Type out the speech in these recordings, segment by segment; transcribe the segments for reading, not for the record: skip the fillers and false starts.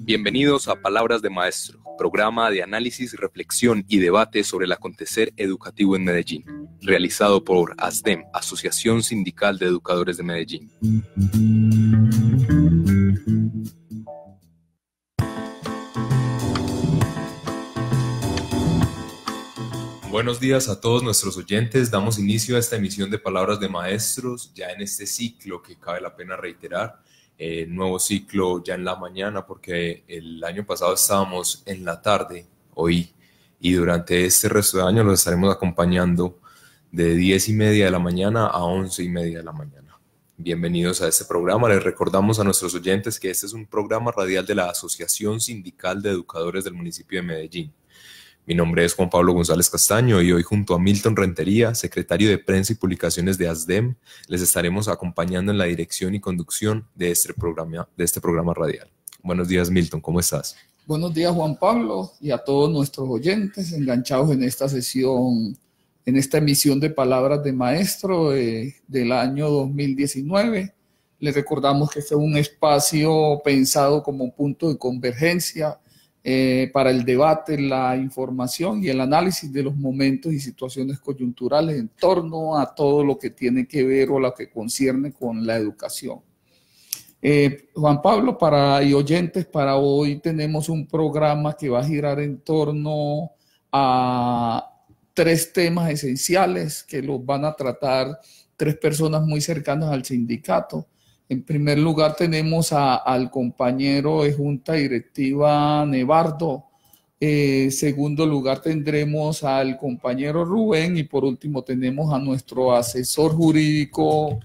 Bienvenidos a Palabras de Maestro, programa de análisis, reflexión y debate sobre el acontecer educativo en Medellín, realizado por ASDEM, Asociación Sindical de Educadores de Medellín. Buenos días a todos nuestros oyentes. Damos inicio a esta emisión de Palabras de Maestros, ya en este ciclo que cabe la pena reiterar. Nuevo ciclo ya en la mañana, porque el año pasado estábamos en la tarde, hoy, y durante este resto de año los estaremos acompañando de 10:30 de la mañana a 11:30 de la mañana. Bienvenidos a este programa. Les recordamos a nuestros oyentes que este es un programa radial de la Asociación Sindical de Educadores del municipio de Medellín. Mi nombre es Juan Pablo González Castaño y hoy junto a Milton Rentería, secretario de Prensa y Publicaciones de ASDEM, les estaremos acompañando en la dirección y conducción de este programa radial. Buenos días, Milton, ¿cómo estás? Buenos días, Juan Pablo, y a todos nuestros oyentes enganchados en esta sesión, en esta emisión de Palabras de Maestro del año 2019. Les recordamos que este es un espacio pensado como punto de convergencia para el debate, la información y el análisis de los momentos y situaciones coyunturales en torno a todo lo que tiene que ver o lo que concierne con la educación. Juan Pablo, y oyentes, para hoy tenemos un programa que va a girar en torno a 3 temas esenciales que los van a tratar 3 personas muy cercanas al sindicato. En primer lugar tenemos al compañero de Junta Directiva Nevardo. Segundo lugar tendremos al compañero Rubén y por último tenemos a nuestro asesor jurídico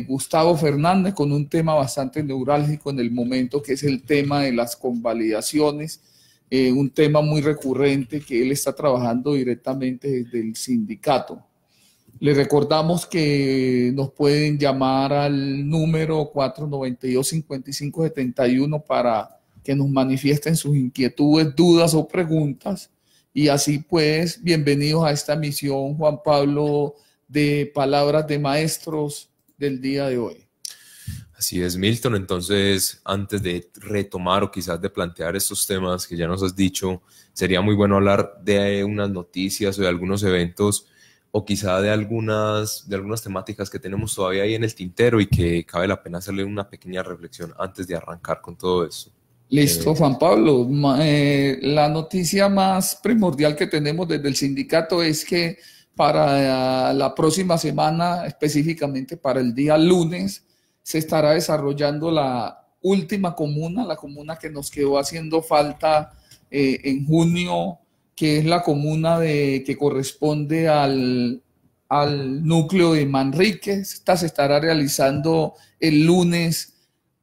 Gustavo Fernández con un tema bastante neurálgico en el momento, que es el tema de las convalidaciones, un tema muy recurrente que él está trabajando directamente desde el sindicato. Les recordamos que nos pueden llamar al número 492-5571 para que nos manifiesten sus inquietudes, dudas o preguntas. Y así pues, bienvenidos a esta emisión, Juan Pablo, de Palabras de Maestros del día de hoy. Así es, Milton. Entonces, antes de retomar o quizás de plantear estos temas que ya nos has dicho, sería muy bueno hablar de unas noticias o de algunos eventos o quizá de algunas temáticas que tenemos todavía ahí en el tintero y que cabe la pena hacerle una pequeña reflexión antes de arrancar con todo eso. Listo, Juan Pablo. La noticia más primordial que tenemos desde el sindicato es que para la próxima semana, específicamente para el día lunes, se estará desarrollando la última comuna, la comuna que nos quedó haciendo falta en junio, que es la comuna que corresponde al núcleo de Manrique. Esta se estará realizando el lunes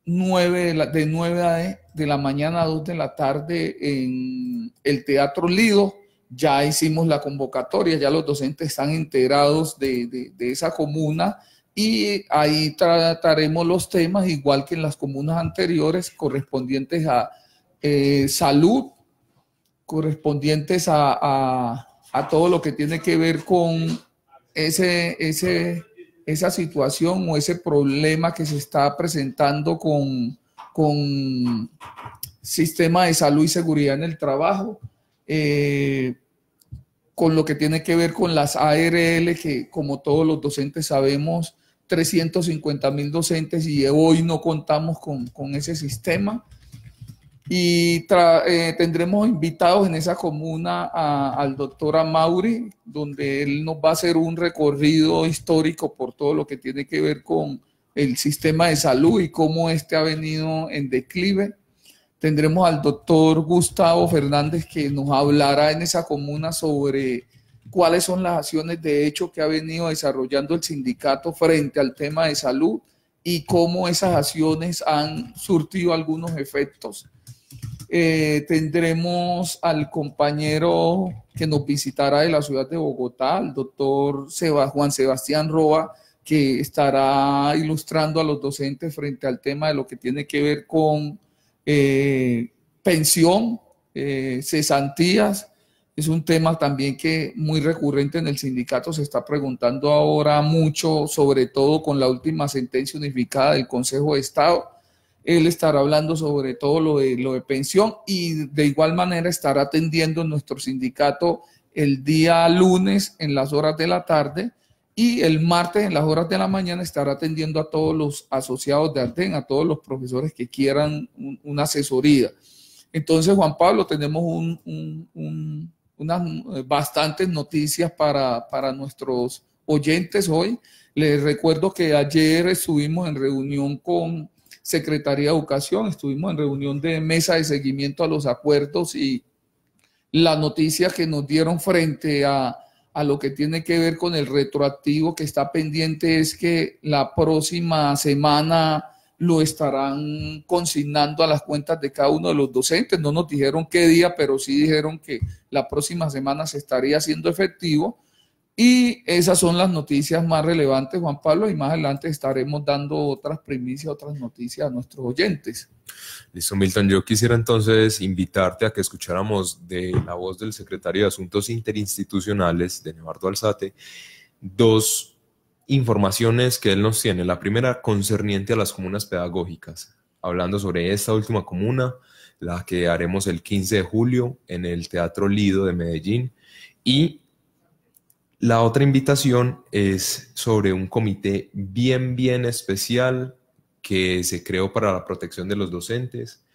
de 9 de la mañana a 2 de la tarde en el Teatro Lido. Ya hicimos la convocatoria, ya los docentes están integrados de esa comuna y ahí trataremos los temas, igual que en las comunas anteriores, correspondientes a salud, correspondientes a todo lo que tiene que ver con esa situación o ese problema que se está presentando con sistema de salud y seguridad en el trabajo, con lo que tiene que ver con las ARL, que como todos los docentes sabemos, 350.000 docentes y hoy no contamos con ese sistema. Y tendremos invitados en esa comuna al doctor Amauri, donde él nos va a hacer un recorrido histórico por todo lo que tiene que ver con el sistema de salud y cómo este ha venido en declive. Tendremos al doctor Gustavo Fernández, que nos hablará en esa comuna sobre cuáles son las acciones de hecho que ha venido desarrollando el sindicato frente al tema de salud y cómo esas acciones han surtido algunos efectos. Tendremos al compañero que nos visitará de la ciudad de Bogotá, el doctor Juan Sebastián Roa, que estará ilustrando a los docentes frente al tema de lo que tiene que ver con pensión, cesantías. Es un tema también que muy recurrente en el sindicato, se está preguntando ahora mucho, sobre todo con la última sentencia unificada del Consejo de Estado. Él estará hablando sobre todo lo de pensión y de igual manera estará atendiendo nuestro sindicato el día lunes en las horas de la tarde y el martes en las horas de la mañana estará atendiendo a todos los asociados de ASDEN, a todos los profesores que quieran una asesoría. Entonces, Juan Pablo, tenemos unas bastantes noticias para nuestros oyentes hoy. Les recuerdo que ayer estuvimos en reunión con Secretaría de Educación, estuvimos en reunión de mesa de seguimiento a los acuerdos y la noticia que nos dieron frente a lo que tiene que ver con el retroactivo que está pendiente es que la próxima semana lo estarán consignando a las cuentas de cada uno de los docentes. No nos dijeron qué día, pero sí dijeron que la próxima semana se estaría haciendo efectivo. Y esas son las noticias más relevantes, Juan Pablo, y más adelante estaremos dando otras primicias, otras noticias a nuestros oyentes. Listo, Milton. Yo quisiera entonces invitarte a que escucháramos de la voz del secretario de Asuntos Interinstitucionales, de Nevardo Alzate, dos informaciones que él nos tiene. La primera concerniente a las comunas pedagógicas, hablando sobre esta última comuna, la que haremos el 15 de julio en el Teatro Lido de Medellín, y la otra invitación es sobre un comité bien especial que se creó para la protección de los docentes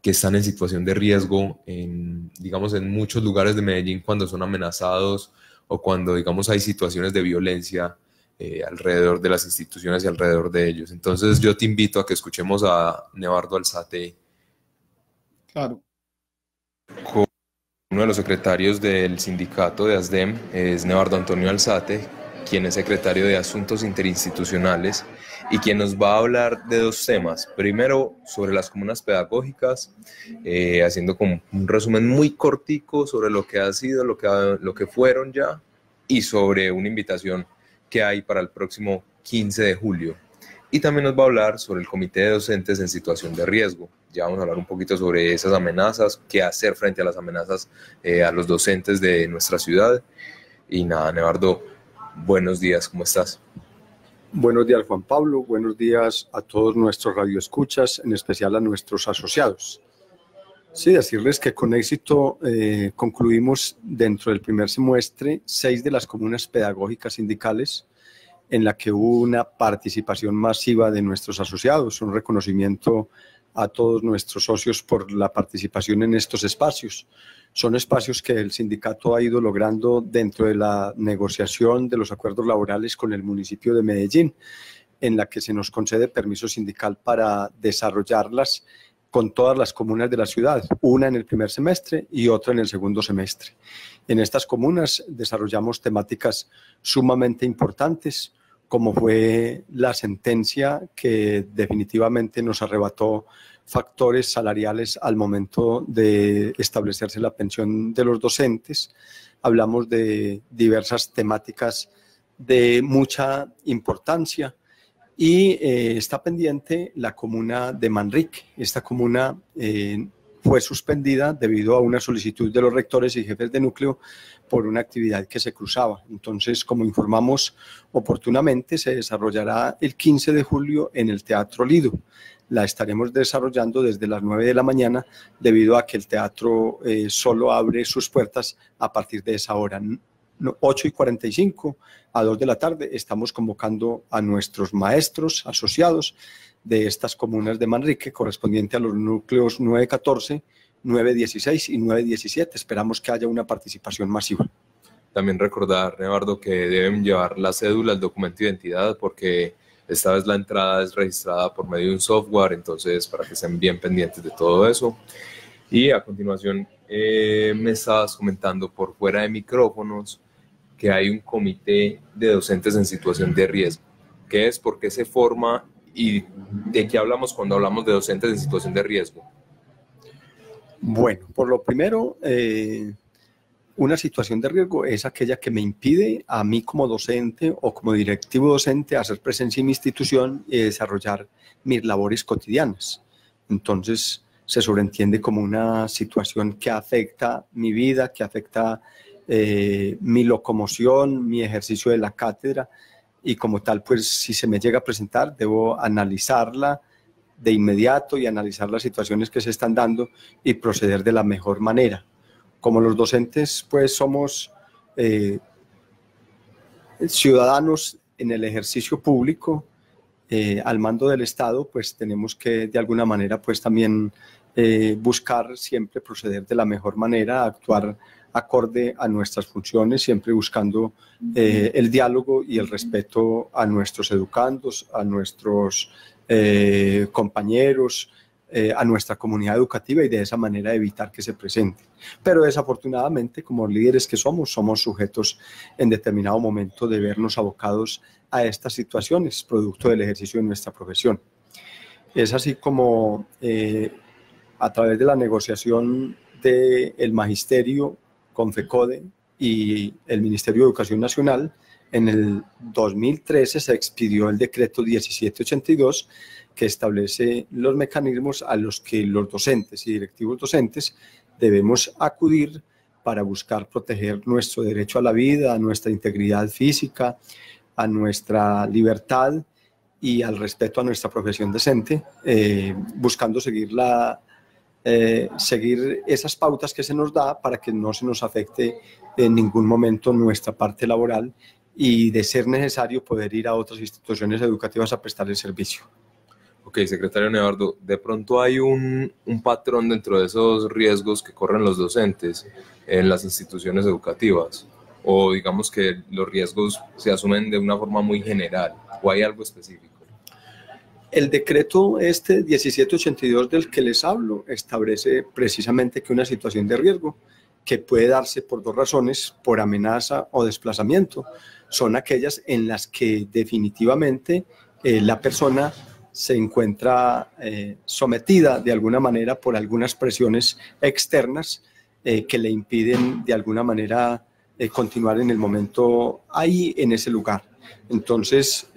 que están en situación de riesgo digamos, en muchos lugares de Medellín cuando son amenazados o cuando, digamos, hay situaciones de violencia alrededor de las instituciones y alrededor de ellos. Entonces yo te invito a que escuchemos a Nevardo Alzate. Claro. Uno de los secretarios del sindicato de ASDEM es Nevardo Antonio Alzate, quien es secretario de Asuntos Interinstitucionales y quien nos va a hablar de dos temas. Primero, sobre las comunas pedagógicas, haciendo como un resumen muy cortico sobre lo que ha sido, lo que fueron ya, y sobre una invitación que hay para el próximo 15 de julio. Y también nos va a hablar sobre el comité de docentes en situación de riesgo. Ya vamos a hablar un poquito sobre esas amenazas, qué hacer frente a las amenazas a los docentes de nuestra ciudad. Y nada, Nevardo, buenos días, ¿cómo estás? Buenos días, Juan Pablo. Buenos días a todos nuestros radioescuchas, en especial a nuestros asociados. Sí, decirles que con éxito concluimos dentro del primer semestre 6 de las comunas pedagógicas sindicales en la que hubo una participación masiva de nuestros asociados, un reconocimiento a todos nuestros socios por la participación en estos espacios. Son espacios que el sindicato ha ido logrando dentro de la negociación de los acuerdos laborales con el municipio de Medellín, en la que se nos concede permiso sindical para desarrollarlas con todas las comunas de la ciudad, una en el primer semestre y otra en el segundo semestre. En estas comunas desarrollamos temáticas sumamente importantes, como fue la sentencia que definitivamente nos arrebató factores salariales al momento de establecerse la pensión de los docentes. Hablamos de diversas temáticas de mucha importancia y está pendiente la comuna de Manrique. Esta comuna fue suspendida debido a una solicitud de los rectores y jefes de núcleo por una actividad que se cruzaba. Entonces, como informamos oportunamente, se desarrollará el 15 de julio en el Teatro Lido. La estaremos desarrollando desde las 9 de la mañana debido a que el teatro solo abre sus puertas a partir de esa hora. 8:45 a 2 de la tarde estamos convocando a nuestros maestros asociados de estas comunas de Manrique, correspondiente a los núcleos 914, 916 y 917. Esperamos que haya una participación masiva. También recordar, Nevardo, que deben llevar la cédula, el documento de identidad, porque esta vez la entrada es registrada por medio de un software, entonces para que estén bien pendientes de todo eso. Y a continuación me estabas comentando por fuera de micrófonos que hay un comité de docentes en situación de riesgo. ¿Qué es? ¿Por qué se forma? ¿Y de qué hablamos cuando hablamos de docentes en situación de riesgo? Bueno, por lo primero, una situación de riesgo es aquella que me impide a mí como docente o como directivo docente hacer presencia en mi institución y desarrollar mis labores cotidianas. Entonces, se sobreentiende como una situación que afecta mi vida, que afecta mi locomoción, mi ejercicio de la cátedra, y como tal, pues si se me llega a presentar, debo analizarla, de inmediato y analizar las situaciones que se están dando y proceder de la mejor manera. Como los docentes, pues somos ciudadanos en el ejercicio público, al mando del Estado, pues tenemos que de alguna manera pues también buscar siempre proceder de la mejor manera, actuar acorde a nuestras funciones, siempre buscando el diálogo y el respeto a nuestros educandos, a nuestros compañeros, a nuestra comunidad educativa y de esa manera evitar que se presenten. Pero desafortunadamente, como líderes que somos sujetos en determinado momento de vernos abocados a estas situaciones, producto del ejercicio de nuestra profesión. Es así como a través de la negociación del Magisterio con FECODE y el Ministerio de Educación Nacional, en el 2013 se expidió el decreto 1782 que establece los mecanismos a los que los docentes y directivos docentes debemos acudir para buscar proteger nuestro derecho a la vida, a nuestra integridad física, a nuestra libertad y al respeto a nuestra profesión docente, buscando seguir esas pautas que se nos da para que no se nos afecte en ningún momento nuestra parte laboral y, de ser necesario, poder ir a otras instituciones educativas a prestar el servicio. Ok, secretario Nevardo, de pronto hay un patrón dentro de esos riesgos que corren los docentes en las instituciones educativas, o digamos que los riesgos se asumen de una forma muy general, o hay algo específico. El decreto 1782 del que les hablo establece precisamente que una situación de riesgo que puede darse por dos razones, por amenaza o desplazamiento, son aquellas en las que definitivamente la persona se encuentra sometida de alguna manera por algunas presiones externas que le impiden de alguna manera continuar en el momento ahí, en ese lugar. Entonces,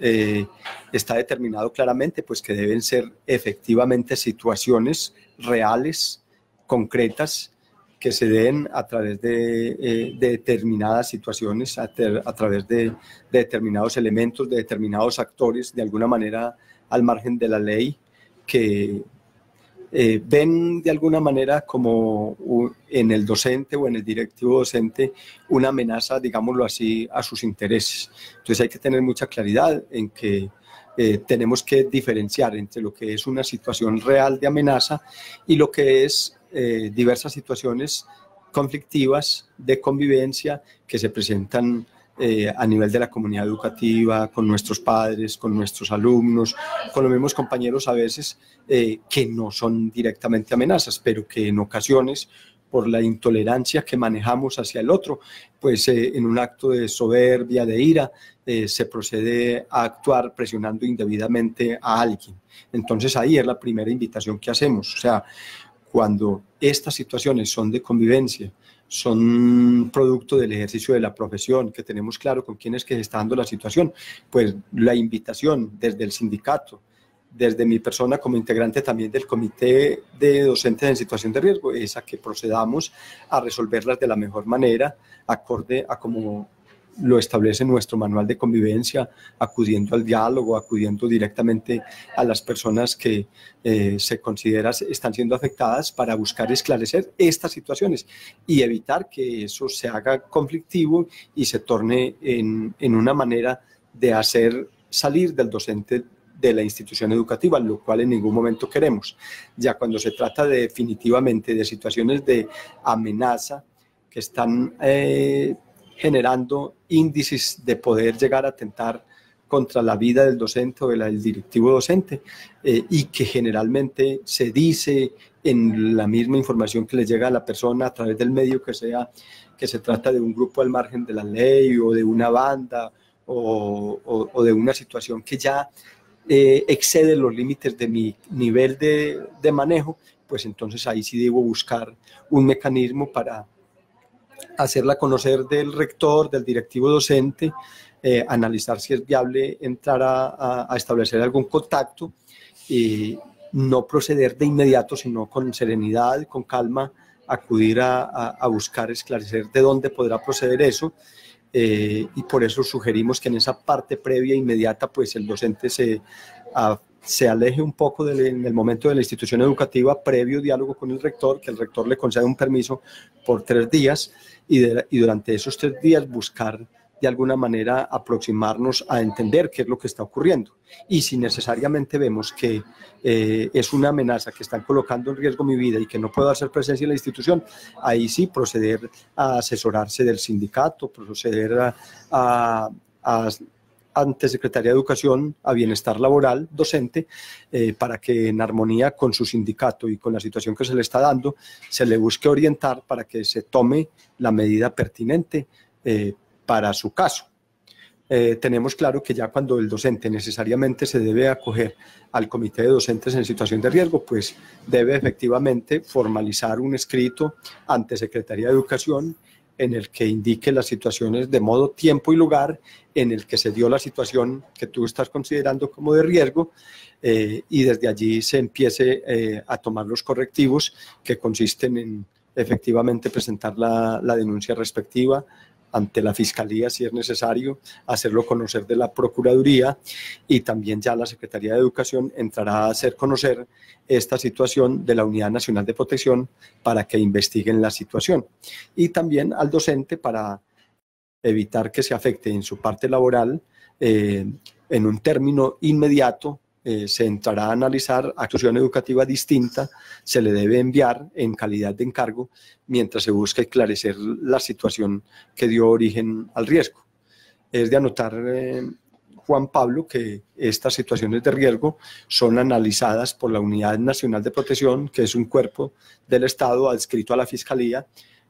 está determinado claramente pues, que deben ser efectivamente situaciones reales, concretas, que se den a través de determinadas situaciones, a través de determinados elementos, de determinados actores, de alguna manera al margen de la ley, que ven de alguna manera como en el docente o en el directivo docente una amenaza, digámoslo así, a sus intereses. Entonces hay que tener mucha claridad en que tenemos que diferenciar entre lo que es una situación real de amenaza y lo que es diversas situaciones conflictivas de convivencia que se presentan a nivel de la comunidad educativa, con nuestros padres, con nuestros alumnos, con los mismos compañeros a veces, que no son directamente amenazas, pero que en ocasiones, por la intolerancia que manejamos hacia el otro, pues en un acto de soberbia, de ira, se procede a actuar presionando indebidamente a alguien. Entonces ahí es la primera invitación que hacemos, o sea, cuando estas situaciones son de convivencia, son producto del ejercicio de la profesión, que tenemos claro con quién es que se está dando la situación, pues la invitación desde el sindicato, desde mi persona como integrante también del comité de docentes en situación de riesgo, es a que procedamos a resolverlas de la mejor manera, acorde a como lo establece nuestro manual de convivencia, acudiendo al diálogo, acudiendo directamente a las personas que se considera están siendo afectadas para buscar esclarecer estas situaciones y evitar que eso se haga conflictivo y se torne en una manera de hacer salir del docente de la institución educativa, lo cual en ningún momento queremos. Ya cuando se trata definitivamente de situaciones de amenaza que están generando índices de poder llegar a atentar contra la vida del docente o del directivo docente y que generalmente se dice en la misma información que le llega a la persona a través del medio que sea, que se trata de un grupo al margen de la ley o de una banda o de una situación que ya excede los límites de mi nivel de manejo, pues entonces ahí sí debo buscar un mecanismo para hacerla conocer del rector, del directivo docente, analizar si es viable entrar a establecer algún contacto y no proceder de inmediato, sino con serenidad, con calma, acudir a buscar esclarecer de dónde podrá proceder eso. Y por eso sugerimos que en esa parte previa inmediata pues el docente se se aleje un poco en el momento de la institución educativa, previo diálogo con el rector, que el rector le conceda un permiso por 3 días y durante esos 3 días buscar de alguna manera aproximarnos a entender qué es lo que está ocurriendo. Y si necesariamente vemos que es una amenaza, que están colocando en riesgo mi vida y que no puedo hacer presencia en la institución, ahí sí proceder a asesorarse del sindicato, proceder ante Secretaría de Educación, a Bienestar Laboral Docente, para que en armonía con su sindicato y con la situación que se le está dando, se le busque orientar para que se tome la medida pertinente para su caso. Tenemos claro que ya cuando el docente necesariamente se debe acoger al comité de docentes en situación de riesgo, pues debe efectivamente formalizar un escrito ante Secretaría de Educación en el que indique las situaciones de modo, tiempo y lugar en el que se dio la situación que tú estás considerando como de riesgo, y desde allí se empiece a tomar los correctivos, que consisten en efectivamente presentar la denuncia respectiva ante la Fiscalía si es necesario, hacerlo conocer de la Procuraduría, y también ya la Secretaría de Educación entrará a hacer conocer esta situación de la Unidad Nacional de Protección para que investiguen la situación, y también al docente para evitar que se afecte en su parte laboral. En un término inmediato se entrará a analizar acción educativa distinta, se le debe enviar en calidad de encargo mientras se busca esclarecer la situación que dio origen al riesgo. Es de anotar, Juan Pablo, que estas situaciones de riesgo son analizadas por la Unidad Nacional de Protección, que es un cuerpo del Estado adscrito a la Fiscalía,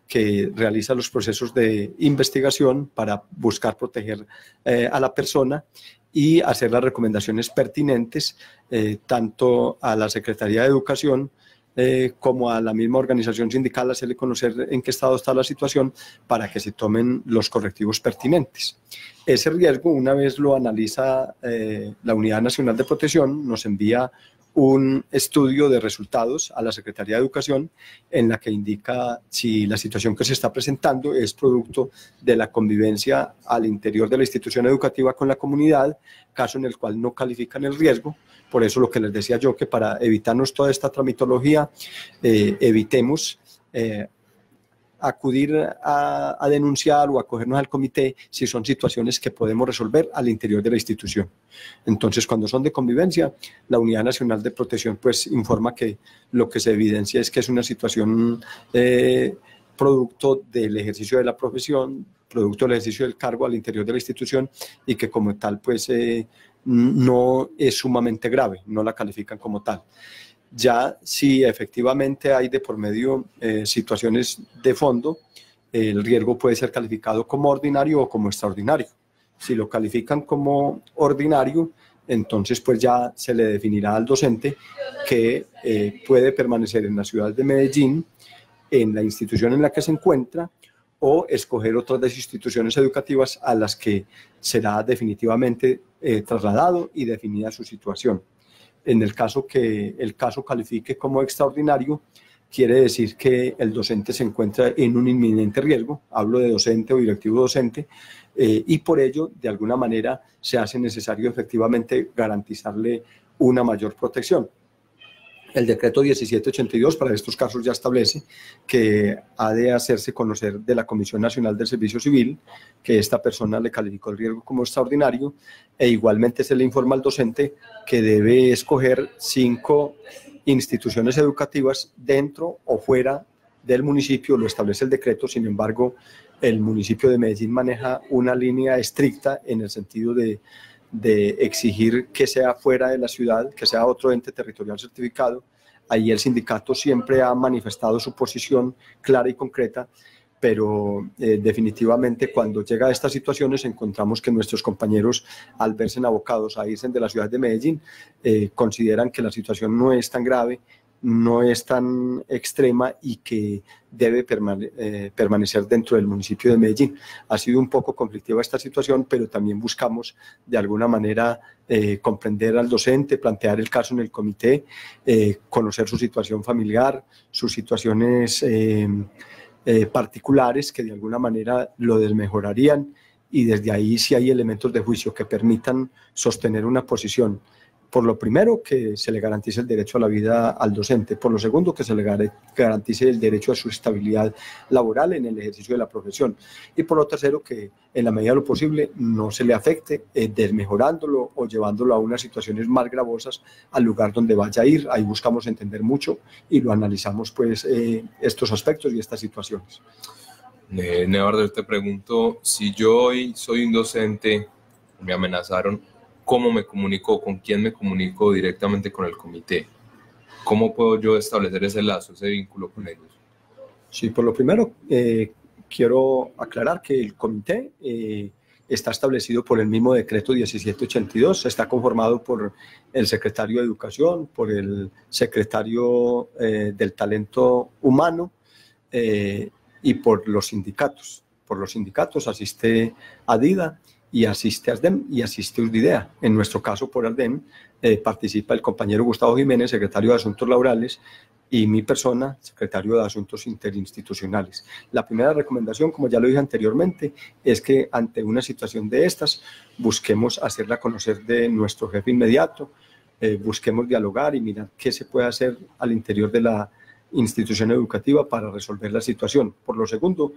que realiza los procesos de investigación para buscar proteger a la persona y hacer las recomendaciones pertinentes tanto a la Secretaría de Educación como a la misma organización sindical, hacerle conocer en qué estado está la situación para que se tomen los correctivos pertinentes. Ese riesgo, una vez lo analiza la Unidad Nacional de Protección, nos envía un estudio de resultados a la Secretaría de Educación en la que indica si la situación que se está presentando es producto de la convivencia al interior de la institución educativa con la comunidad, caso en el cual no califican el riesgo. Por eso lo que les decía yo, que para evitarnos toda esta tramitología, evitemos acudir a denunciar o acogernos al comité si son situaciones que podemos resolver al interior de la institución. Entonces, cuando son de convivencia, la Unidad Nacional de Protección pues informa que lo que se evidencia es que es una situación producto del ejercicio de la profesión, producto del ejercicio del cargo al interior de la institución, y que como tal pues no es sumamente grave, no la califican como tal. Ya si efectivamente hay de por medio situaciones de fondo, el riesgo puede ser calificado como ordinario o como extraordinario. Si lo califican como ordinario, entonces pues ya se le definirá al docente que puede permanecer en la ciudad de Medellín, en la institución en la que se encuentra, o escoger otras de las instituciones educativas a las que será definitivamente trasladado y definida su situación. En el caso que el caso califique como extraordinario, quiere decir que el docente se encuentra en un inminente riesgo, hablo de docente o directivo docente, y por ello, de alguna manera, se hace necesario efectivamente garantizarle una mayor protección. El decreto 1782 para estos casos ya establece que ha de hacerse conocer de la Comisión Nacional del Servicio Civil que esta persona le calificó el riesgo como extraordinario, e igualmente se le informa al docente que debe escoger 5 instituciones educativas dentro o fuera del municipio, lo establece el decreto. Sin embargo, el municipio de Medellín maneja una línea estricta en el sentido de exigir que sea fuera de la ciudad, que sea otro ente territorial certificado. Ahí el sindicato siempre ha manifestado su posición clara y concreta, pero definitivamente cuando llega a estas situaciones encontramos que nuestros compañeros, al verse abocados a irse de la ciudad de Medellín, consideran que la situación no es tan grave, no es tan extrema y que debe permanecer dentro del municipio de Medellín. Ha sido un poco conflictiva esta situación, pero también buscamos de alguna manera comprender al docente, plantear el caso en el comité, conocer su situación familiar, sus situaciones particulares que de alguna manera lo desmejorarían, y desde ahí, si hay elementos de juicio que permitan sostener una posición Por lo primero, que se le garantice el derecho a la vida al docente. Por lo segundo, que se le garantice el derecho a su estabilidad laboral en el ejercicio de la profesión. Y por lo tercero, que en la medida de lo posible no se le afecte desmejorándolo o llevándolo a unas situaciones más gravosas al lugar donde vaya a ir. Ahí buscamos entender mucho y lo analizamos pues estos aspectos y estas situaciones. Nevardo, te pregunto, si yo hoy soy un docente, me amenazaron, ¿cómo me comunico? ¿Con quién me comunico directamente con el comité? ¿Cómo puedo yo establecer ese lazo, ese vínculo con ellos? Sí, por lo primero, quiero aclarar que el comité está establecido por el mismo decreto 1782, está conformado por el secretario de Educación, por el secretario del Talento Humano y por los sindicatos. Por los sindicatos asiste ADIDA y asiste ASDEM y asiste USDIDEA. En nuestro caso, por ASDEM, participa el compañero Gustavo Jiménez, secretario de Asuntos Laborales, y mi persona, secretario de Asuntos Interinstitucionales. La primera recomendación, como ya lo dije anteriormente, es que ante una situación de estas, busquemos hacerla conocer de nuestro jefe inmediato, busquemos dialogar y mirar qué se puede hacer al interior de la institución educativa para resolver la situación. Por lo segundo,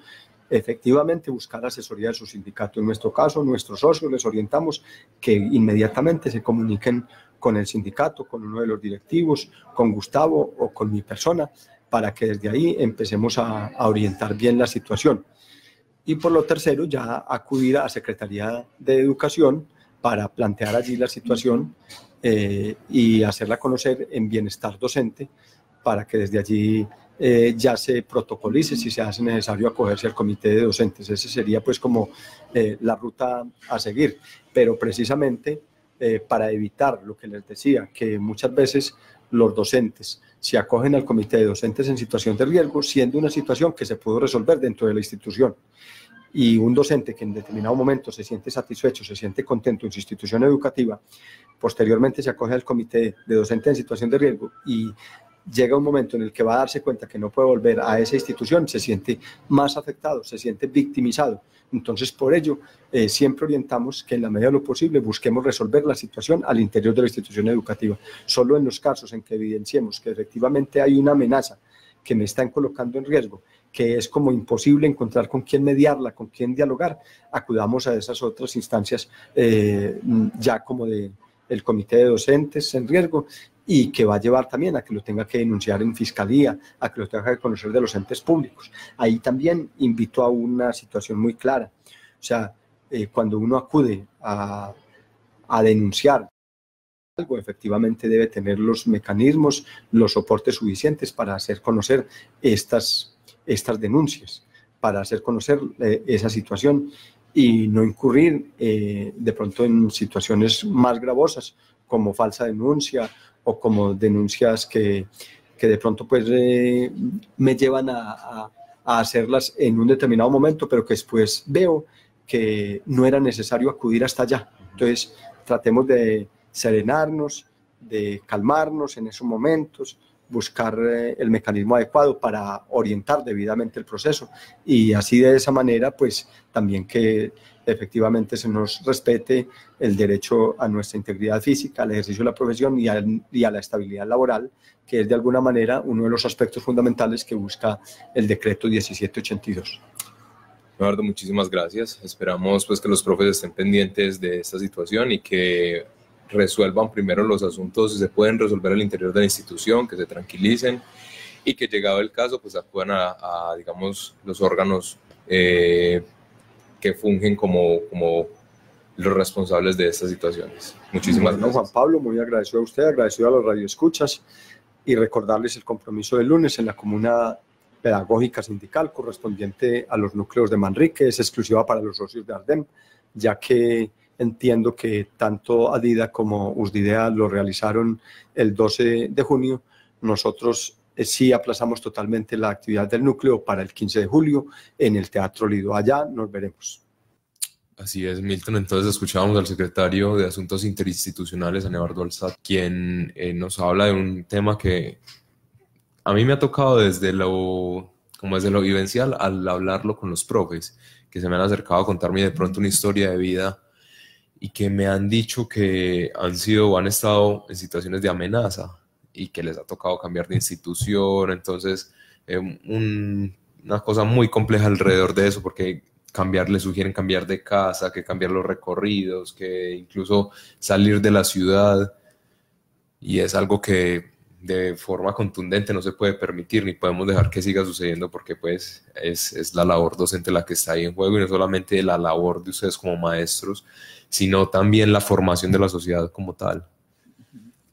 efectivamente buscar asesoría de su sindicato. En nuestro caso, nuestros socios les orientamos que inmediatamente se comuniquen con el sindicato, con uno de los directivos, con Gustavo o con mi persona, para que desde ahí empecemos a orientar bien la situación. Y por lo tercero, ya acudir a la Secretaría de Educación para plantear allí la situación y hacerla conocer en bienestar docente, para que desde allí ya se protocolice si se hace necesario acogerse al comité de docentes. Ese sería pues como la ruta a seguir, pero precisamente para evitar lo que les decía, que muchas veces los docentes se acogen al comité de docentes en situación de riesgo, siendo una situación que se pudo resolver dentro de la institución. Y un docente que en determinado momento se siente satisfecho, se siente contento en su institución educativa, posteriormente se acoge al comité de docentes en situación de riesgo y llega un momento en el que va a darse cuenta que no puede volver a esa institución, se siente más afectado, se siente victimizado. Entonces, por ello, siempre orientamos que en la medida de lo posible busquemos resolver la situación al interior de la institución educativa. Solo en los casos en que evidenciemos que efectivamente hay una amenaza que me están colocando en riesgo, que es como imposible encontrar con quién mediarla, con quién dialogar, acudamos a esas otras instancias ya como el comité de docentes en riesgo, y que va a llevar también a que lo tenga que denunciar en fiscalía, a que lo tenga que conocer de los entes públicos. Ahí también invito a una situación muy clara. O sea, cuando uno acude a denunciar algo, efectivamente debe tener los mecanismos, los soportes suficientes para hacer conocer estas denuncias, para hacer conocer esa situación y no incurrir de pronto en situaciones más gravosas como falsa denuncia o como denuncias que de pronto pues me llevan a hacerlas en un determinado momento, pero que después veo que no era necesario acudir hasta allá. Entonces tratemos de serenarnos, de calmarnos en esos momentos, buscar el mecanismo adecuado para orientar debidamente el proceso y así de esa manera pues también que efectivamente se nos respete el derecho a nuestra integridad física, al ejercicio de la profesión y a la estabilidad laboral, que es de alguna manera uno de los aspectos fundamentales que busca el decreto 1782. Eduardo, muchísimas gracias. Esperamos pues que los profes estén pendientes de esta situación y que resuelvan primero los asuntos, si se pueden resolver al interior de la institución, que se tranquilicen y que llegado el caso pues acudan a digamos los órganos que fungen como los responsables de estas situaciones. Muchísimas gracias. Juan Pablo, muy agradecido a usted, agradecido a los radioescuchas y recordarles el compromiso del lunes en la comuna pedagógica sindical correspondiente a los núcleos de Manrique, es exclusiva para los socios de ASDEM, ya que entiendo que tanto ADIDA como USDIDEA lo realizaron el 12 de junio. Nosotros sí aplazamos totalmente la actividad del núcleo para el 15 de julio en el Teatro Lido. Allá nos veremos. Así es, Milton. Entonces escuchábamos al secretario de Asuntos Interinstitucionales, a Nevardo Alzate, quien nos habla de un tema que a mí me ha tocado desde lo vivencial al hablarlo con los profes, que se me han acercado a contarme de pronto una historia de vida y que me han dicho que han sido o han estado en situaciones de amenaza y que les ha tocado cambiar de institución. Entonces, una cosa muy compleja alrededor de eso, porque les sugieren cambiar de casa, que cambiar los recorridos, que incluso salir de la ciudad, y es algo que de forma contundente no se puede permitir ni podemos dejar que siga sucediendo, porque pues es la labor docente la que está ahí en juego, y no solamente la labor de ustedes como maestros, sino también la formación de la sociedad como tal.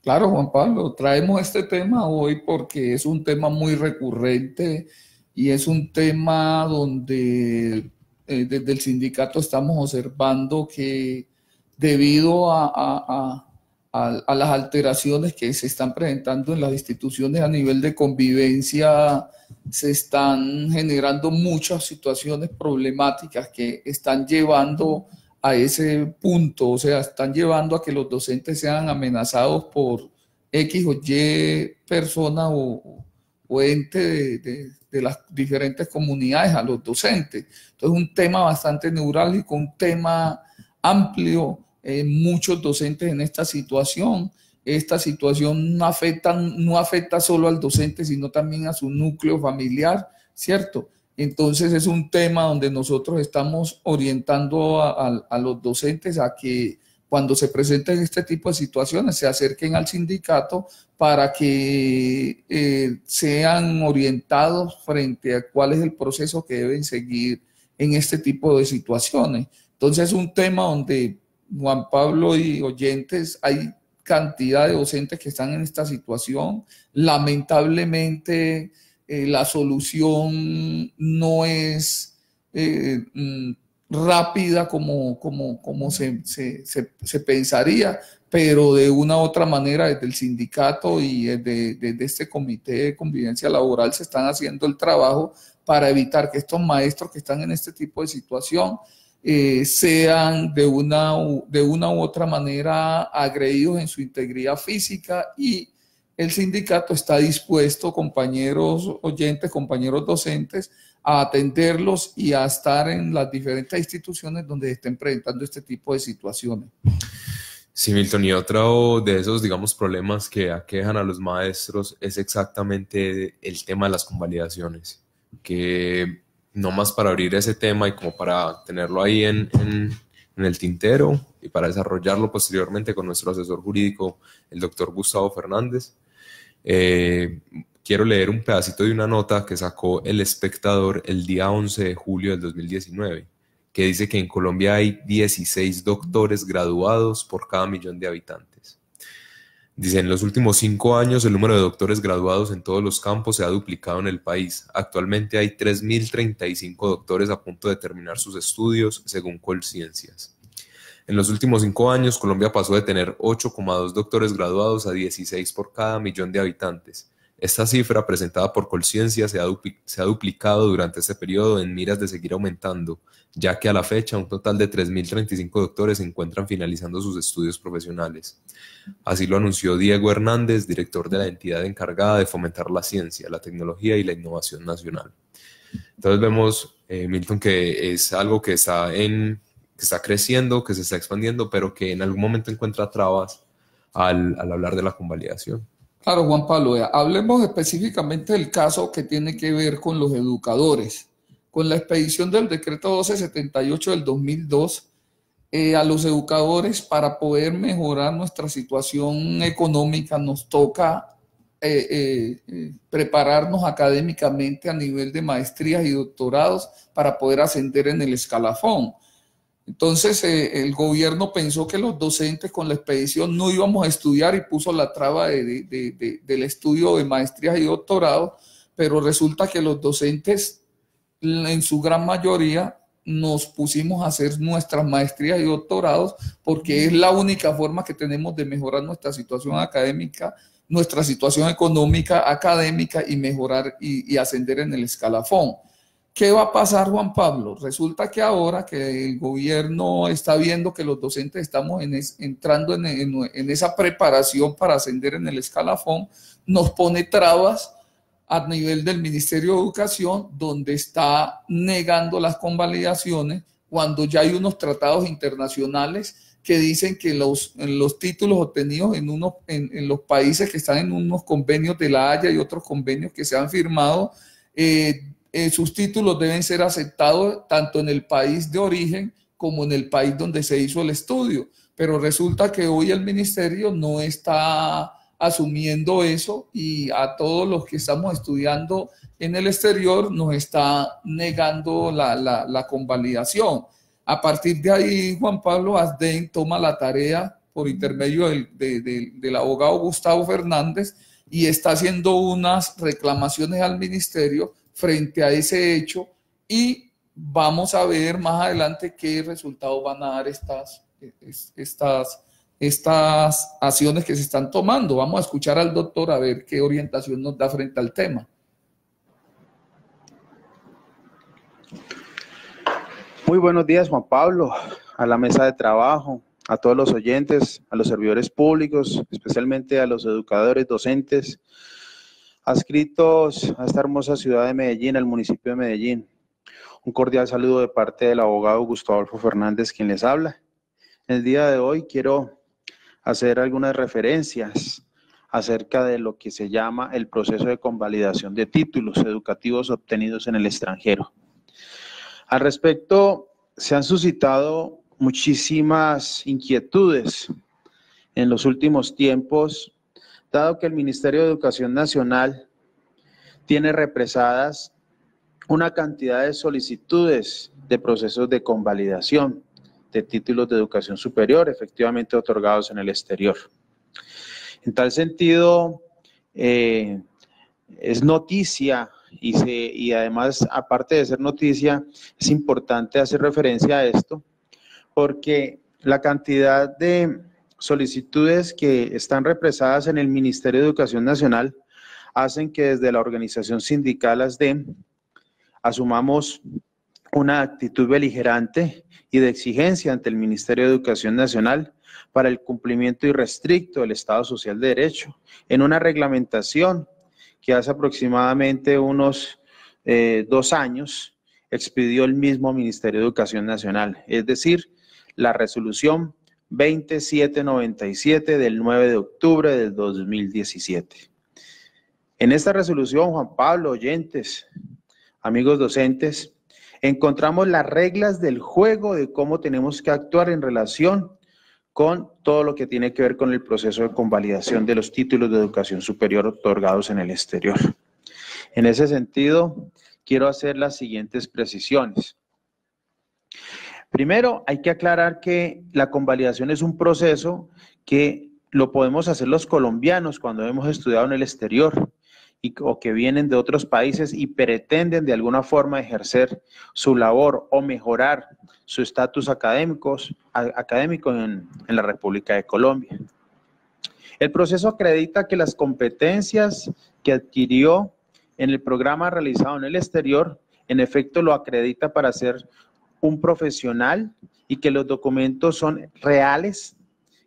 Claro, Juan Pablo, traemos este tema hoy porque es un tema muy recurrente y es un tema donde desde el sindicato estamos observando que debido a las alteraciones que se están presentando en las instituciones a nivel de convivencia, se están generando muchas situaciones problemáticas que están llevando a ese punto, o sea, están llevando a que los docentes sean amenazados por X o Y persona o ente de las diferentes comunidades a los docentes. Entonces, un tema bastante neurálgico, un tema amplio, muchos docentes en esta situación. Esta situación no afecta solo al docente, sino también a su núcleo familiar, ¿cierto? Entonces es un tema donde nosotros estamos orientando a los docentes a que cuando se presenten este tipo de situaciones se acerquen al sindicato para que sean orientados frente a cuál es el proceso que deben seguir en este tipo de situaciones. Entonces es un tema donde, Juan Pablo y oyentes, hay cantidad de docentes que están en esta situación. Lamentablemente, la solución no es rápida como se pensaría, pero de una u otra manera desde el sindicato y desde este comité de convivencia laboral se están haciendo el trabajo para evitar que estos maestros que están en este tipo de situación sean de una u otra manera agredidos en su integridad física, y el sindicato está dispuesto, compañeros oyentes, compañeros docentes, a atenderlos y a estar en las diferentes instituciones donde estén presentando este tipo de situaciones. Sí, Milton, y otro de esos, digamos, problemas que aquejan a los maestros es exactamente el tema de las convalidaciones, que no más para abrir ese tema y como para tenerlo ahí en el tintero y para desarrollarlo posteriormente con nuestro asesor jurídico, el doctor Gustavo Fernández. Quiero leer un pedacito de una nota que sacó El Espectador el día 11 de julio del 2019, que dice que en Colombia hay 16 doctores graduados por cada 1.000.000 de habitantes. Dice, en los últimos 5 años el número de doctores graduados en todos los campos se ha duplicado en el país. Actualmente hay 3.035 doctores a punto de terminar sus estudios, según Colciencias. En los últimos 5 años, Colombia pasó de tener 8,2 doctores graduados a 16 por cada 1.000.000 de habitantes. Esta cifra, presentada por Colciencias, se ha duplicado durante este periodo en miras de seguir aumentando, ya que a la fecha un total de 3.035 doctores se encuentran finalizando sus estudios profesionales. Así lo anunció Diego Hernández, director de la entidad encargada de fomentar la ciencia, la tecnología y la innovación nacional. Entonces vemos, Milton, que es algo que está creciendo, que se está expandiendo, pero que en algún momento encuentra trabas al hablar de la convalidación. Claro, Juan Pablo, hablemos específicamente del caso que tiene que ver con los educadores. Con la expedición del decreto 1278 del 2002, a los educadores, para poder mejorar nuestra situación económica, nos toca prepararnos académicamente a nivel de maestrías y doctorados para poder ascender en el escalafón. Entonces, el gobierno pensó que los docentes con la expedición no íbamos a estudiar y puso la traba del estudio de maestrías y doctorados, pero resulta que los docentes, en su gran mayoría, nos pusimos a hacer nuestras maestrías y doctorados porque es la única forma que tenemos de mejorar nuestra situación académica, nuestra situación económica, académica, y mejorar y ascender en el escalafón. ¿Qué va a pasar, Juan Pablo? Resulta que ahora que el gobierno está viendo que los docentes estamos entrando en esa preparación para ascender en el escalafón, nos pone trabas a nivel del Ministerio de Educación, donde está negando las convalidaciones cuando ya hay unos tratados internacionales que dicen que en los títulos obtenidos en los países que están en unos convenios de la Haya y otros convenios que se han firmado, sus títulos deben ser aceptados tanto en el país de origen como en el país donde se hizo el estudio. Pero resulta que hoy el ministerio no está asumiendo eso y a todos los que estamos estudiando en el exterior nos está negando la convalidación. A partir de ahí, Juan Pablo Asdén toma la tarea por intermedio del abogado Gustavo Fernández y está haciendo unas reclamaciones al ministerio frente a ese hecho y vamos a ver más adelante qué resultados van a dar estas acciones que se están tomando. Vamos a escuchar al doctor a ver qué orientación nos da frente al tema. Muy buenos días, Juan Pablo, a la mesa de trabajo, a todos los oyentes, a los servidores públicos, especialmente a los educadores, docentes, adscritos a esta hermosa ciudad de Medellín, al municipio de Medellín. Un cordial saludo de parte del abogado Gustavo Fernández, quien les habla. En el día de hoy quiero hacer algunas referencias acerca de lo que se llama el proceso de convalidación de títulos educativos obtenidos en el extranjero. Al respecto, se han suscitado muchísimas inquietudes en los últimos tiempos, dado que el Ministerio de Educación Nacional tiene represadas una cantidad de solicitudes de procesos de convalidación de títulos de educación superior efectivamente otorgados en el exterior. En tal sentido, es noticia y además, aparte de ser noticia, es importante hacer referencia a esto porque la cantidad de solicitudes que están represadas en el Ministerio de Educación Nacional hacen que desde la organización sindical ASDEM asumamos una actitud beligerante y de exigencia ante el Ministerio de Educación Nacional para el cumplimiento irrestricto del Estado Social de Derecho en una reglamentación que hace aproximadamente unos 2 años expidió el mismo Ministerio de Educación Nacional, es decir, la resolución 2797 del 9 de octubre del 2017. En esta resolución, Juan Pablo, oyentes, amigos docentes, encontramos las reglas del juego de cómo tenemos que actuar en relación con todo lo que tiene que ver con el proceso de convalidación de los títulos de educación superior otorgados en el exterior. En ese sentido, quiero hacer las siguientes precisiones. Primero, hay que aclarar que la convalidación es un proceso que lo podemos hacer los colombianos cuando hemos estudiado en el exterior o que vienen de otros países y pretenden de alguna forma ejercer su labor o mejorar su estatus académico en la República de Colombia. El proceso acredita que las competencias que adquirió en el programa realizado en el exterior, en efecto lo acredita para ser un profesional y que los documentos son reales,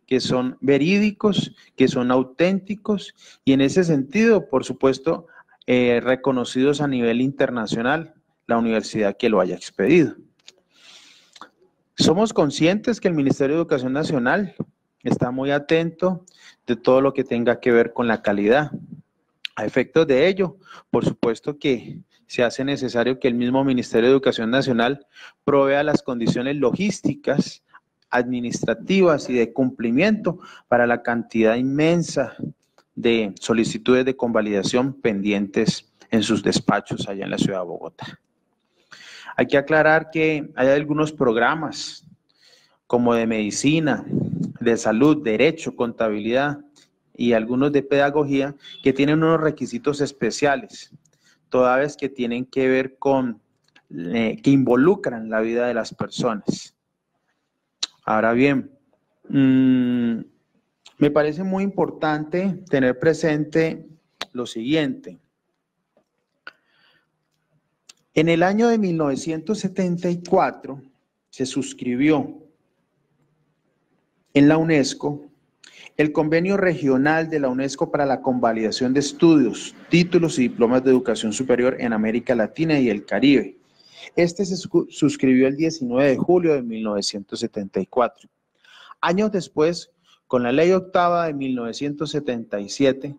que son verídicos, que son auténticos y en ese sentido, por supuesto, reconocidos a nivel internacional, la universidad que lo haya expedido. Somos conscientes que el Ministerio de Educación Nacional está muy atento de todo lo que tenga que ver con la calidad. A efectos de ello, por supuesto que se hace necesario que el mismo Ministerio de Educación Nacional provea las condiciones logísticas, administrativas y de cumplimiento para la cantidad inmensa de solicitudes de convalidación pendientes en sus despachos allá en la ciudad de Bogotá. Hay que aclarar que hay algunos programas como de medicina, de salud, derecho, contabilidad y algunos de pedagogía que tienen unos requisitos especiales, toda vez que tienen que ver con, que involucran la vida de las personas. Ahora bien, me parece muy importante tener presente lo siguiente. En el año de 1974 se suscribió en la UNESCO el convenio regional de la UNESCO para la convalidación de estudios, títulos y diplomas de educación superior en América Latina y el Caribe. Este se suscribió el 19 de julio de 1974. Años después, con la Ley Octava de 1977,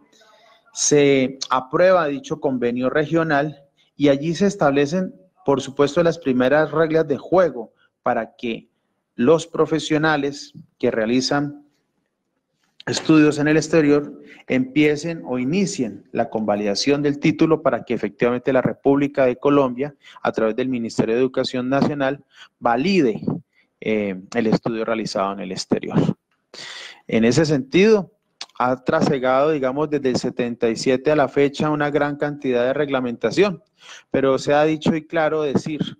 se aprueba dicho convenio regional y allí se establecen, por supuesto, las primeras reglas de juego para que los profesionales que realizan estudios en el exterior empiecen o inicien la convalidación del título para que efectivamente la República de Colombia, a través del Ministerio de Educación Nacional, valide el estudio realizado en el exterior. En ese sentido, ha trasegado, digamos, desde el 77 a la fecha una gran cantidad de reglamentación, pero se ha dicho y claro decir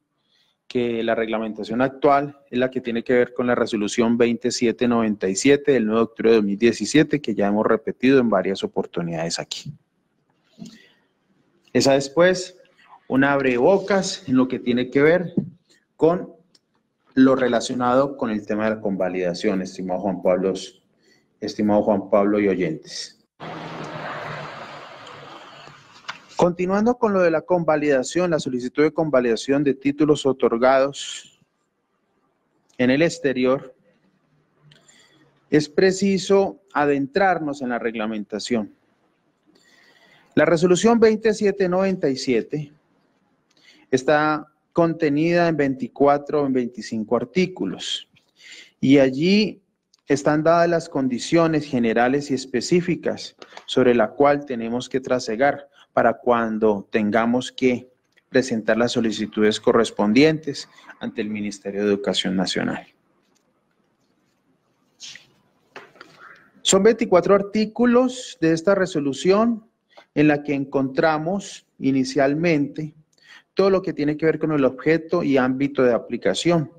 que la reglamentación actual es la que tiene que ver con la resolución 2797 del 9 de octubre de 2017, que ya hemos repetido en varias oportunidades aquí. Esa después, una abrebocas en lo que tiene que ver con lo relacionado con el tema de la convalidación, estimado Juan Pablo y oyentes. Continuando con lo de la convalidación, la solicitud de convalidación de títulos otorgados en el exterior, es preciso adentrarnos en la reglamentación. La resolución 2797 está contenida en 24 o en 25 artículos y allí están dadas las condiciones generales y específicas sobre la cual tenemos que trasegar para cuando tengamos que presentar las solicitudes correspondientes ante el Ministerio de Educación Nacional. Son 24 artículos de esta resolución en la que encontramos inicialmente todo lo que tiene que ver con el objeto y ámbito de aplicación.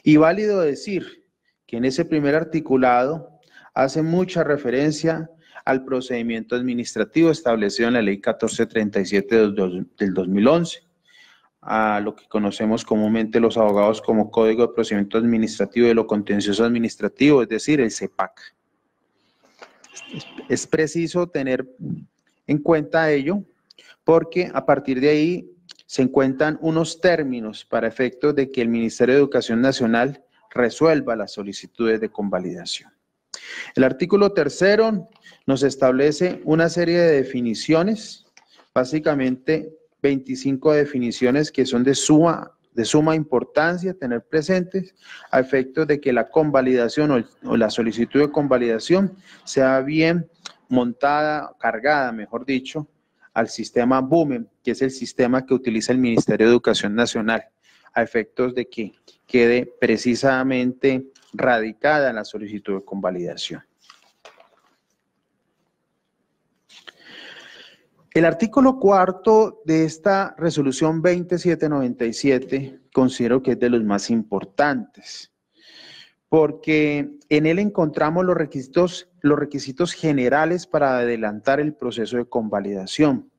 Y válido decir que en ese primer articulado hace mucha referencia al procedimiento administrativo establecido en la Ley 1437 del 2011, a lo que conocemos comúnmente los abogados como Código de Procedimiento Administrativo de lo Contencioso Administrativo, es decir, el CEPAC. Es preciso tener en cuenta ello, porque a partir de ahí se encuentran unos términos para efectos de que el Ministerio de Educación Nacional resuelva las solicitudes de convalidación. El artículo 3 nos establece una serie de definiciones, básicamente 25 definiciones que son de suma importancia tener presentes a efectos de que la convalidación o la solicitud de convalidación sea bien montada, cargada, mejor dicho, al sistema BUMEN, que es el sistema que utiliza el Ministerio de Educación Nacional, a efectos de que quede precisamente radicada en la solicitud de convalidación. El artículo 4 de esta resolución 2797 considero que es de los más importantes, porque en él encontramos los requisitos generales para adelantar el proceso de convalidación.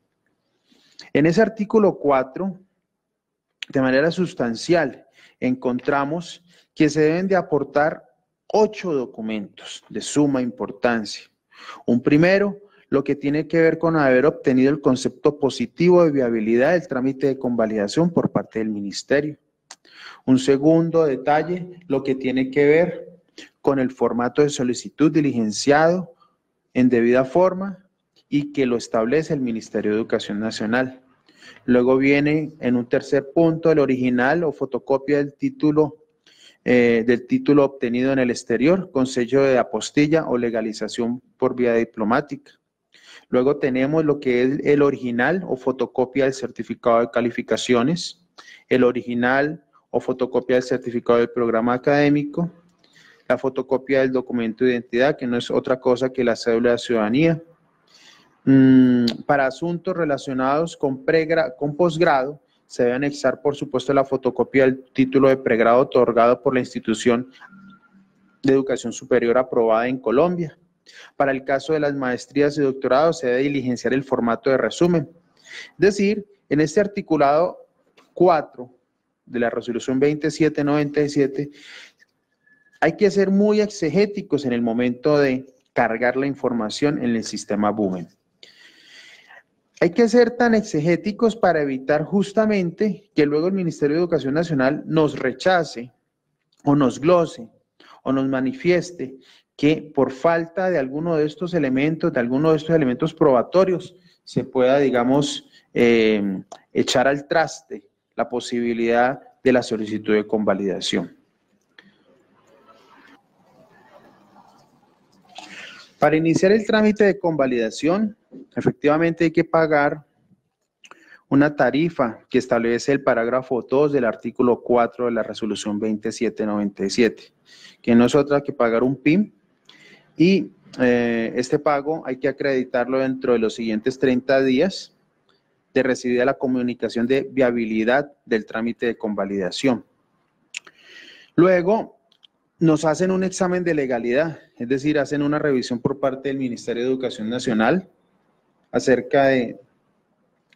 En ese artículo 4, de manera sustancial, encontramos que se deben de aportar 8 documentos de suma importancia. Un primero, lo que tiene que ver con haber obtenido el concepto positivo de viabilidad del trámite de convalidación por parte del Ministerio. Un segundo detalle, lo que tiene que ver con el formato de solicitud diligenciado en debida forma y que lo establece el Ministerio de Educación Nacional. Luego viene en un tercer punto el original o fotocopia del título obtenido en el exterior con sello de apostilla o legalización por vía diplomática. Luego tenemos lo que es el original o fotocopia del certificado de calificaciones, el original o fotocopia del certificado del programa académico, la fotocopia del documento de identidad, que no es otra cosa que la cédula de ciudadanía. Para asuntos relacionados con posgrado, se debe anexar, por supuesto, la fotocopia del título de pregrado otorgado por la institución de educación superior aprobada en Colombia. Para el caso de las maestrías y doctorados, se debe diligenciar el formato de resumen. Es decir, en este articulado 4 de la resolución 2797, hay que ser muy exegéticos en el momento de cargar la información en el sistema BUMEN. Hay que ser tan exegéticos para evitar justamente que luego el Ministerio de Educación Nacional nos rechace o nos glose o nos manifieste que por falta de alguno de estos elementos, probatorios, se pueda, digamos, echar al traste la posibilidad de la solicitud de convalidación. Para iniciar el trámite de convalidación, efectivamente hay que pagar una tarifa que establece el parágrafo 2 del artículo 4 de la resolución 2797, que no es otra que pagar un PIM, y este pago hay que acreditarlo dentro de los siguientes 30 días de recibida la comunicación de viabilidad del trámite de convalidación. Luego, nos hacen un examen de legalidad, es decir, hacen una revisión por parte del Ministerio de Educación Nacional acerca de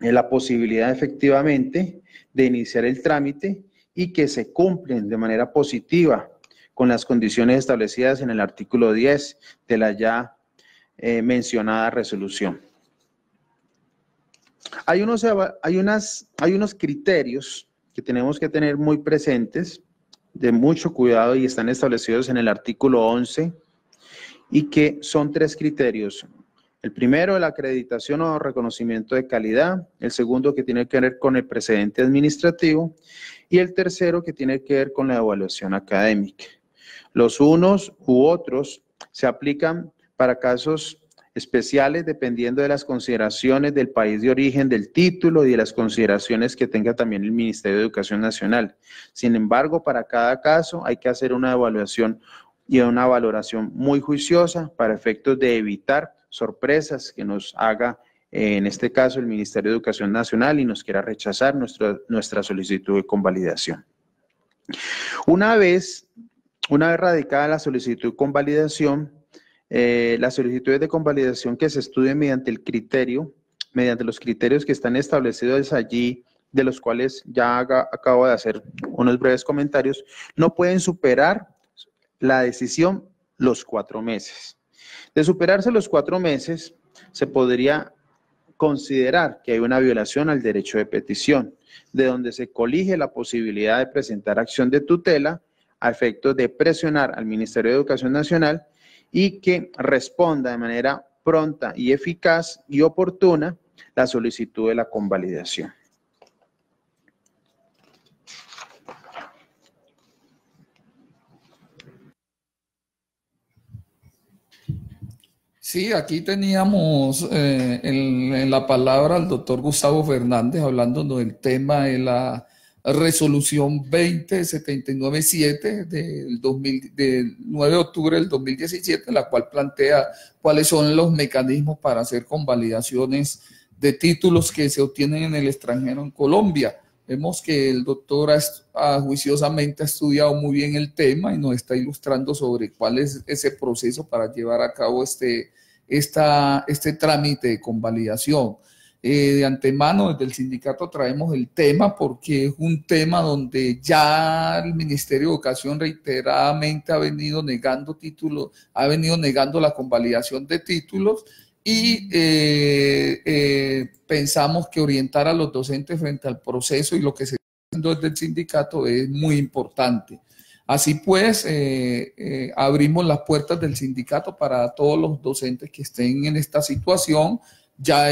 la posibilidad efectivamente de iniciar el trámite y que se cumplen de manera positiva con las condiciones establecidas en el artículo 10 de la ya mencionada resolución. Hay unos criterios que tenemos que tener muy presentes, de mucho cuidado, y están establecidos en el artículo 11, y que son 3 criterios. El primero, la acreditación o reconocimiento de calidad. El segundo, que tiene que ver con el precedente administrativo. Y el tercero, que tiene que ver con la evaluación académica. Los unos u otros se aplican para casos especiales dependiendo de las consideraciones del país de origen del título y de las consideraciones que tenga también el Ministerio de Educación Nacional. Sin embargo, para cada caso hay que hacer una evaluación y una valoración muy juiciosa para efectos de evitar sorpresas que nos haga, en este caso, el Ministerio de Educación Nacional y nos quiera rechazar nuestra solicitud de convalidación. Una vez radicada la solicitud de convalidación, las solicitudes de convalidación que se estudien mediante los criterios que están establecidos allí, de los cuales ya acabo de hacer unos breves comentarios, no pueden superar la decisión los 4 meses. De superarse los 4 meses, se podría considerar que hay una violación al derecho de petición, de donde se colige la posibilidad de presentar acción de tutela a efectos de presionar al Ministerio de Educación Nacional y que responda de manera pronta y eficaz y oportuna la solicitud de la convalidación. Sí, aquí teníamos en la palabra al doctor Gustavo Fernández hablando del tema de la resolución 20797 del 9 de octubre del 2017, la cual plantea cuáles son los mecanismos para hacer convalidaciones de títulos que se obtienen en el extranjero en Colombia. Vemos que el doctor juiciosamente ha estudiado muy bien el tema y nos está ilustrando sobre cuál es ese proceso para llevar a cabo este trámite de convalidación. De antemano, desde el sindicato traemos el tema porque es un tema donde ya el Ministerio de Educación reiteradamente ha venido negando títulos, ha venido negando la convalidación de títulos y pensamos que orientar a los docentes frente al proceso y lo que se está haciendo desde el sindicato es muy importante. Así pues, abrimos las puertas del sindicato para todos los docentes que estén en esta situación. Ya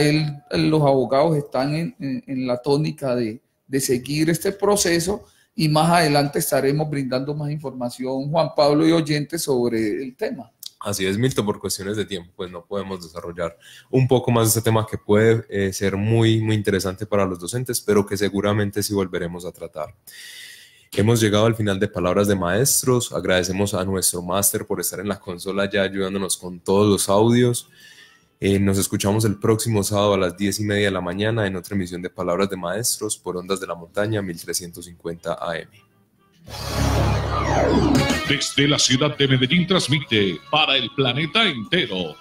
los abogados están en la tónica de seguir este proceso y más adelante estaremos brindando más información, Juan Pablo y oyentes, sobre el tema. Así es, Milton, por cuestiones de tiempo, pues no podemos desarrollar un poco más de este tema que puede ser muy, muy interesante para los docentes, pero que seguramente sí volveremos a tratar. Hemos llegado al final de Palabras de Maestros. Agradecemos a nuestro máster por estar en la consola ya ayudándonos con todos los audios. Nos escuchamos el próximo sábado a las 10:30 de la mañana en otra emisión de Palabras de Maestros por Ondas de la Montaña 1350 AM. Desde la ciudad de Medellín transmite para el planeta entero